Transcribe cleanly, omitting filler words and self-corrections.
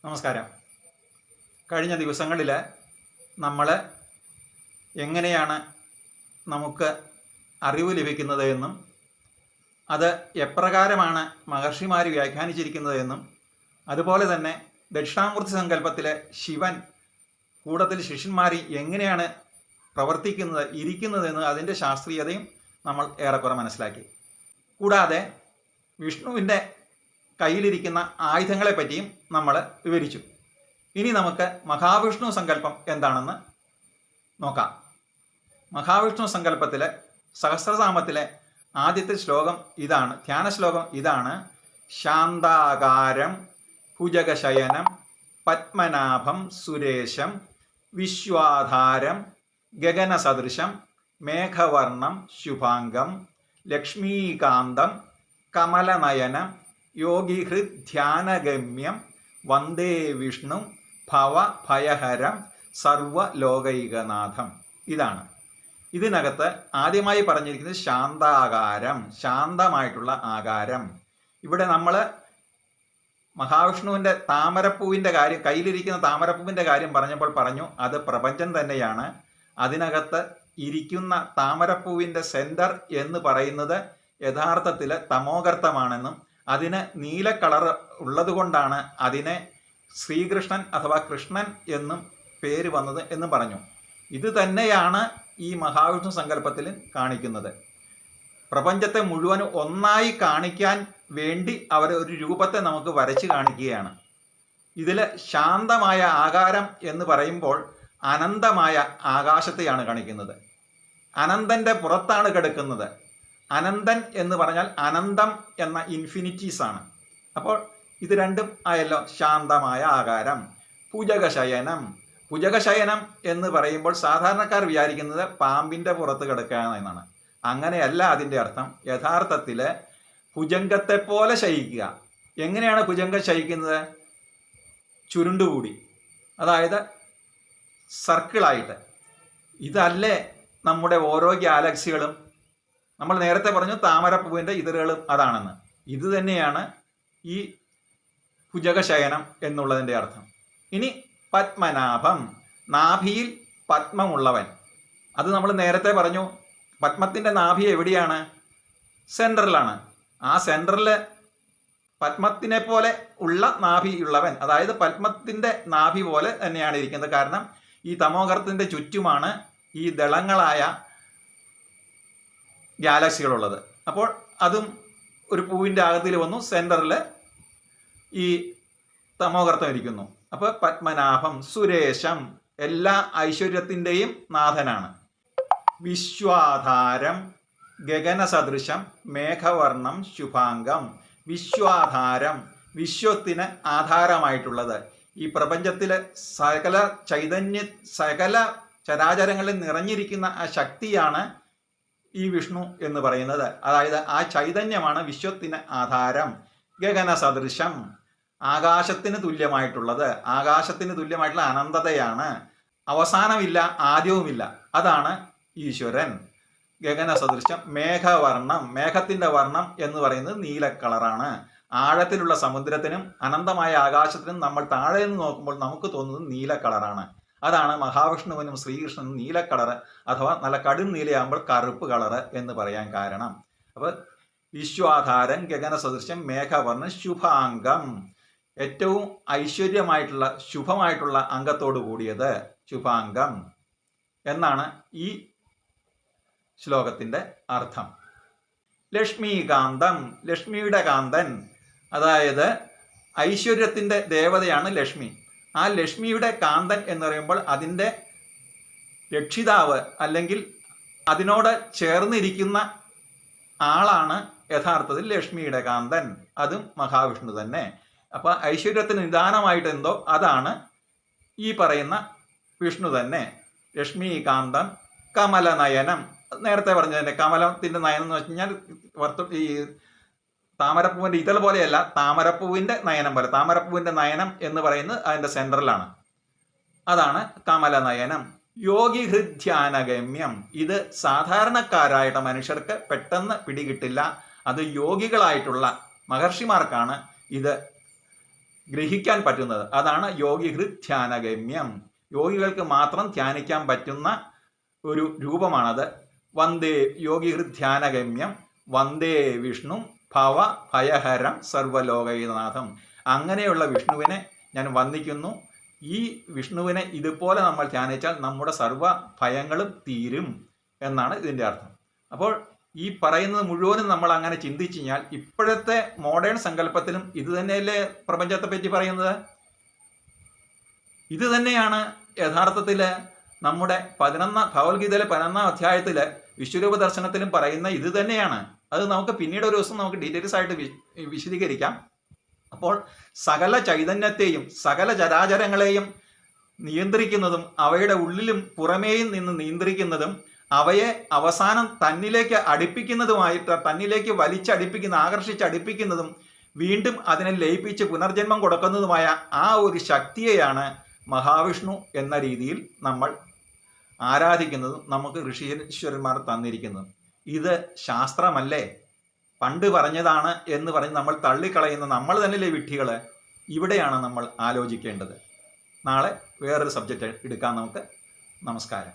നമസ്കാരം. കഴിഞ്ഞ ദിവസങ്ങളിൽ നമ്മൾ എങ്ങനെയാണ് നമുക്ക് അറിവ് ലഭിക്കുന്നത് എന്നും അത് എപ്രകാരമാണ് മഹർഷിമാർ വ്യാഖ്യാനിച്ചിരിക്കുന്നത് എന്നും അതുപോലെ തന്നെ ദക്ഷിണാമൂർത്തി സങ്കല്പത്തിലെ ശിവൻ കൂടത്തിൽ ശിഷ്യന്മാർ എങ്ങനെയാണ് പ്രവർത്തിക്കുന്നത് ഇരിക്കുന്നതെന്ന് അതിൻ്റെ ശാസ്ത്രീയതയും നമ്മൾ ഏറെക്കുറെ മനസ്സിലാക്കി. കൂടാതെ വിഷ്ണുവിൻ്റെ കയ്യിലിരിക്കുന്ന ആയുധങ്ങളെപ്പറ്റിയും നമ്മൾ വിവരിച്ചു. ഇനി നമുക്ക് മഹാവിഷ്ണു സങ്കല്പം എന്താണെന്ന് നോക്കാം. മഹാവിഷ്ണു സങ്കല്പത്തിലെ സഹസ്രനാമത്തിലെ ആദ്യത്തെ ശ്ലോകം ഇതാണ്, ധ്യാന ശ്ലോകം ഇതാണ്: ശാന്താകാരം ഭുജഗശയനം പത്മനാഭം സുരേശം വിശ്വാധാരം ഗഗനസദൃശം മേഘവർണം ശുഭാംഗം ലക്ഷ്മീകാന്തം കമലനയനം യോഗിഹൃദ്ധ്യാനഗമ്യം വന്ദേ വിഷ്ണു ഭവഭയഹരം സർവലോകൈകനാഥം. ഇതാണ്. ഇതിനകത്ത് ആദ്യമായി പറഞ്ഞിരിക്കുന്നത് ശാന്താകാരം, ശാന്തമായിട്ടുള്ള ആകാരം. ഇവിടെ നമ്മൾ മഹാവിഷ്ണുവിൻ്റെ താമരപ്പൂവിൻ്റെ കാര്യം, കയ്യിലിരിക്കുന്ന താമരപ്പൂവിൻ്റെ കാര്യം പറഞ്ഞപ്പോൾ പറഞ്ഞു അത് പ്രപഞ്ചം തന്നെയാണ്. അതിനകത്ത് ഇരിക്കുന്ന താമരപ്പൂവിൻ്റെ സെൻറ്റർ എന്ന് പറയുന്നത് യഥാർത്ഥത്തിൽ തമോഗർത്തമാണെന്നും അതിന് നീല കളർ ഉള്ളതുകൊണ്ടാണ് അതിനെ ശ്രീകൃഷ്ണൻ അഥവാ കൃഷ്ണൻ എന്നും പേര് വന്നത് എന്നും പറഞ്ഞു. ഇത് തന്നെയാണ് ഈ മഹാവിഷ്ണു സങ്കല്പത്തിൽ കാണിക്കുന്നത്. പ്രപഞ്ചത്തെ മുഴുവൻ ഒന്നായി കാണിക്കാൻ വേണ്ടി അവർ ഒരു രൂപത്തെ നമുക്ക് വരച്ച് കാണിക്കുകയാണ്. ഇതിൽ ശാന്തമായ ആകാരം എന്ന് പറയുമ്പോൾ അനന്തമായ ആകാശത്തെയാണ് കാണിക്കുന്നത്. അനന്തൻ്റെ പുറത്താണ് കിടക്കുന്നത്. അനന്തൻ എന്ന് പറഞ്ഞാൽ അനന്തം എന്ന ഇൻഫിനിറ്റീസ് ആണ്. അപ്പോൾ ഇത് രണ്ടും ആയല്ലോ. ശാന്തമായ ആകാരം. ഭുജഗശയനം, ഭുജഗശയനം എന്ന് പറയുമ്പോൾ സാധാരണക്കാർ വിചാരിക്കുന്നത് പാമ്പിൻ്റെ പുറത്ത് കിടക്കുക എന്നാണ്. അങ്ങനെയല്ല അതിൻ്റെ അർത്ഥം. യഥാർത്ഥത്തിൽ ഭുജംഗത്തെ പോലെ ശയിക്കുക. എങ്ങനെയാണ് ഭുജംഗം ശയിക്കുന്നത്? ചുരുണ്ടുകൂടി, അതായത് സർക്കിളായിട്ട്. ഇതല്ലേ നമ്മുടെ ഓരോ ഗാലക്സികളും. നമ്മൾ നേരത്തെ പറഞ്ഞു താമരപ്പൂവിൻ്റെ ഇതളുകളും അതാണെന്ന്. ഇത് തന്നെയാണ് ഈ ഭുജഗശയനം എന്നുള്ളതിൻ്റെ അർത്ഥം. ഇനി പത്മനാഭം, നാഭിയിൽ പത്മമുള്ളവൻ. അത് നമ്മൾ നേരത്തെ പറഞ്ഞു. പത്മത്തിൻ്റെ നാഭി എവിടെയാണ്? സെൻട്രലാണ്. ആ സെൻട്രലിൽ പത്മത്തിനെ പോലെ ഉള്ള നാഭിയുള്ളവൻ, അതായത് പത്മത്തിൻ്റെ നാഭി പോലെ തന്നെയാണ് ഇരിക്കുന്നത്. കാരണം ഈ തമോഗർത്തത്തിൻ്റെ ചുറ്റുമാണ് ഈ ദളങ്ങളായ ഗാലക്സികളുള്ളത്. അപ്പോൾ അതും ഒരു പൂവിൻ്റെ ആകൃതിയിൽ വന്നു, സെൻറ്ററിൽ ഈ തമോഗർത്തം ഇരിക്കുന്നു. അപ്പോൾ പത്മനാഭം സുരേശം, എല്ലാ ഐശ്വര്യത്തിൻ്റെയും നാഥനാണ്. വിശ്വാധാരം ഗഗനസദൃശം മേഘവർണം ശുഭാംഗം. വിശ്വാധാരം, വിശ്വത്തിന് ആധാരമായിട്ടുള്ളത്. ഈ പ്രപഞ്ചത്തിലെ സകല ചരാചരങ്ങളിൽ നിറഞ്ഞിരിക്കുന്ന ആ ശക്തിയാണ് ഈ വിഷ്ണു എന്ന് പറയുന്നത്. അതായത് ആ ചൈതന്യമാണ് വിശ്വത്തിന് ആധാരം. ഗഗന സദൃശം, ആകാശത്തിന് തുല്യമായിട്ടുള്ളത്. ആകാശത്തിന് തുല്യമായിട്ടുള്ള അനന്തതയാണ്. അവസാനമില്ല, ആദ്യവുമില്ല. അതാണ് ഈശ്വരൻ. ഗഗന സദൃശം മേഘവർണം, മേഘത്തിൻ്റെ വർണ്ണം എന്ന് പറയുന്നത് നീല കളറാണ്. ആഴത്തിലുള്ള സമുദ്രത്തിനും അനന്തമായ ആകാശത്തിനും നമ്മൾ താഴെ നിന്ന് നോക്കുമ്പോൾ നമുക്ക് തോന്നുന്നത് നീല കളറാണ്. അതാണ് മഹാവിഷ്ണുവിനും ശ്രീകൃഷ്ണനും നീല കളറ്, അഥവാ നല്ല കടും നീലയാകുമ്പോൾ കറുപ്പ് കളറ് എന്ന് പറയാൻ കാരണം. അപ്പോൾ വിശ്വാധാരൻ ഗഗന സദൃശ്യം മേഘവർണ്ണ ശുഭാംഗം, ഏറ്റവും ഐശ്വര്യമായിട്ടുള്ള ശുഭമായിട്ടുള്ള അംഗത്തോടു കൂടിയത് ശുഭാംഗം എന്നാണ് ഈ ശ്ലോകത്തിൻ്റെ അർത്ഥം. ലക്ഷ്മീകാന്തം, ലക്ഷ്മിയുടെ കാന്തൻ, അതായത് ഐശ്വര്യത്തിൻ്റെ ദേവതയാണ് ലക്ഷ്മി. ആ ലക്ഷ്മിയുടെ കാന്തൻ എന്ന് പറയുമ്പോൾ അതിൻ്റെ രക്ഷിതാവ് അല്ലെങ്കിൽ അതിനോട് ചേർന്നിരിക്കുന്ന ആളാണ് യഥാർത്ഥത്തിൽ ലക്ഷ്മിയുടെ കാന്തൻ. അതും മഹാവിഷ്ണു തന്നെ. അപ്പോൾ ഐശ്വര്യത്തിന് നിദാനമായിട്ട് എന്തോ അതാണ് ഈ പറയുന്ന വിഷ്ണു തന്നെ. ലക്ഷ്മീകാന്തം കമലനയനം, നേരത്തെ പറഞ്ഞതിൻ്റെ കമലത്തിൻ്റെ നയനം എന്ന് വെച്ച് കഴിഞ്ഞാൽ ഈ താമരപ്പൂവിൻ്റെ ഇതൾ പോലെയല്ല, താമരപ്പൂവിൻ്റെ നയനം പോലെ. താമരപ്പൂവിൻ്റെ നയനം എന്ന് പറയുന്നത് അതിൻ്റെ സെൻട്രലാണ്. അതാണ് കമലനയനം. യോഗിഹൃദ്ധ്യാനഗമ്യം, ഇത് സാധാരണക്കാരായിട്ട് മനുഷ്യർക്ക് പെട്ടെന്ന് പിടികിട്ടില്ല. അത് യോഗികളായിട്ടുള്ള മഹർഷിമാർക്കാണ് ഇത് ഗ്രഹിക്കാൻ പറ്റുന്നത്. അതാണ് യോഗിഹൃത് ധ്യാനഗമ്യം. യോഗികൾക്ക് മാത്രം ധ്യാനിക്കാൻ പറ്റുന്ന ഒരു രൂപമാണത്. വന്ദേ യോഗിഹൃത് ധ്യാനഗമ്യം വന്ദേ വിഷ്ണു ഭവ ഭയഹരം സർവലോകൈനാഥം. അങ്ങനെയുള്ള വിഷ്ണുവിനെ ഞാൻ വന്ദിക്കുന്നു. ഈ വിഷ്ണുവിനെ ഇതുപോലെ നമ്മൾ ധ്യാനിച്ചാൽ നമ്മുടെ സർവ്വ ഭയങ്ങളും തീരും എന്നാണ് ഇതിൻ്റെ അർത്ഥം. അപ്പോൾ ഈ പറയുന്നത് മുഴുവനും നമ്മൾ അങ്ങനെ ചിന്തിച്ചു കഴിഞ്ഞാൽ ഇപ്പോഴത്തെ മോഡേൺ സങ്കല്പത്തിലും ഇത് തന്നെയല്ലേ പ്രപഞ്ചത്തെ പറ്റി പറയുന്നത്? ഇത് തന്നെയാണ് യഥാർത്ഥത്തിൽ നമ്മുടെ ഭഗവത്ഗീതയിലെ 11-ാം അധ്യായത്തിൽ വിശ്വരൂപ ദർശനത്തിലും പറയുന്ന ഇത് തന്നെയാണ്. അത് നമുക്ക് പിന്നീട് ഒരു ദിവസം നമുക്ക് ഡീറ്റെയിൽസ് ആയിട്ട് വിശദീകരിക്കാം. അപ്പോൾ സകല ചൈതന്യത്തെയും സകല ചരാചരങ്ങളെയും നിയന്ത്രിക്കുന്നതും അവയുടെ ഉള്ളിലും പുറമേയും നിന്ന് നിയന്ത്രിക്കുന്നതും അവയെ അവസാനം തന്നിലേക്ക് അടുപ്പിക്കുന്നതുമായിട്ട്, തന്നിലേക്ക് ആകർഷിച്ചടിപ്പിക്കുന്നതും വീണ്ടും അതിനെ ലയിപ്പിച്ച് പുനർജന്മം കൊടുക്കുന്നതുമായ ആ ഒരു ശക്തിയെയാണ് മഹാവിഷ്ണു എന്ന രീതിയിൽ നമ്മൾ ആരാധിക്കുന്നതും നമുക്ക് ഋഷീശ്വരന്മാർ തന്നിരിക്കുന്നതും. ഇത് ശാസ്ത്രമല്ലേ, പണ്ട് പറഞ്ഞതാണ് എന്ന് പറഞ്ഞ് നമ്മൾ തള്ളിക്കളയുന്ന നമ്മൾ തന്നെയല്ലേ വിഡ്ഢികൾ? ഇവിടെയാണ് നമ്മൾ ആലോചിക്കേണ്ടത്. നാളെ വേറൊരു സബ്ജക്റ്റ് എടുക്കാം നമുക്ക്. നമസ്കാരം.